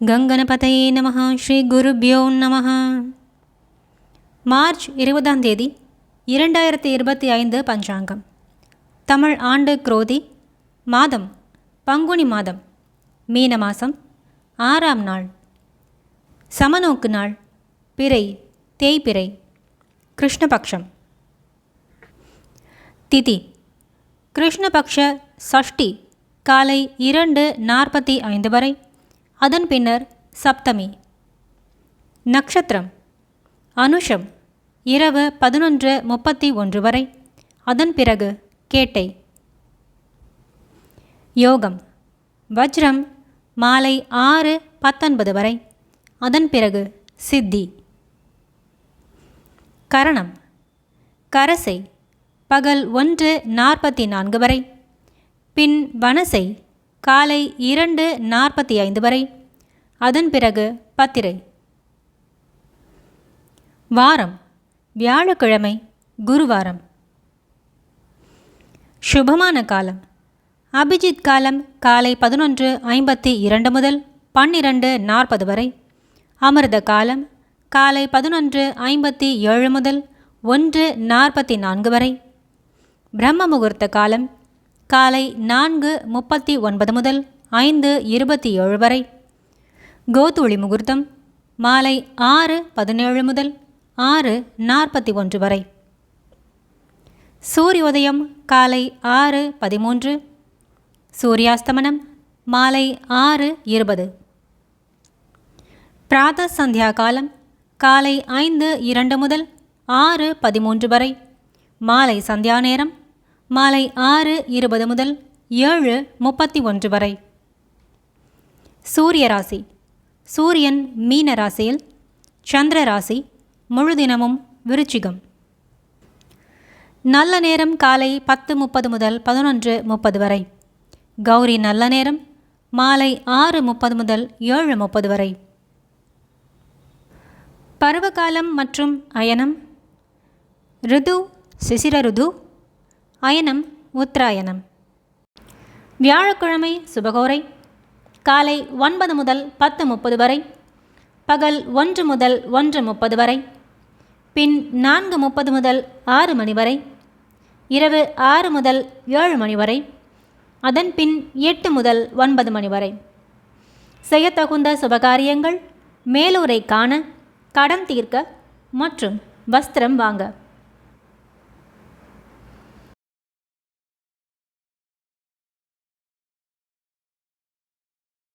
கங்கணபதயே நமः. ஸ்ரீ குருப்யோ நமः. மார்ச் 20 தேதி 2025 பஞ்சாங்கம். தமிழ் ஆண்டு குரோதி மாதம் பங்குனி மாதம், மீன மாதம், 6ஆம் நாள், சமநோக்கு நாள், பிறை தேய்பிறை, கிருஷ்ணபக்ஷம். திதி கிருஷ்ணபக்ஷ சஷ்டி காலை 2:45 வரை, அதன் பின்னர் சப்தமி. நக்ஷத்திரம் அனுஷம் இரவு 11:31 வரை, அதன் பிறகு கேட்டை. யோகம் வஜ்ரம் மாலை 6:19 வரை, அதன் பிறகு சித்தி. கரணம் கரசை பகல் 1:44 வரை, பின் வனசை காலை 2:45 வரை, அதன் பிறகு பத்திரை. வாரம் வியாழக்கிழமை, குருவாரம். சுபமான காலம் அபிஜித் காலம் காலை 11:52 முதல் 12:40 வரை. அமிர்த காலம் காலை 11:57 முதல் 1:44 வரை. பிரம்ம முகூர்த்த காலம் காலை 4:39 முதல் 5:27 வரை. கோதூளி முகூர்த்தம் மாலை 6:17 முதல் 6:41 வரை. சூரியோதயம் காலை 6:13, சூரியாஸ்தமனம் மாலை 6:20. பிராத சந்தியா காலம் காலை 5:02 முதல் 6:13 வரை. மாலை சந்தியா நேரம் மாலை 6:20 முதல் 7:31 வரை. சூரிய ராசி சூரியன் மீன ராசியில், சந்திர ராசி முழுதினமும் விருச்சிகம். நல்ல நேரம் காலை 10:30 முதல் 11:30 வரை. கௌரி நல்ல நேரம் மாலை 6:30 முதல் 7:30 வரை. பருவகாலம் மற்றும் அயனம். ரிது சிசிர ரிது, அயனம் உத்தராயணம். வியாழக்கிழமை சுபகோரை காலை 9 முதல் 10:30 வரை, பகல் 1 முதல் 1:30 வரை, பின் 4:30 முதல் 6 மணி வரை, இரவு 6 முதல் 7 மணி வரை, அதன் பின் 8 முதல் 9 மணி வரை. செய்யத்தகுந்த சுபகாரியங்கள்: மேலூரை காண, கடன் தீர்க்க மற்றும் வஸ்திரம் வாங்க.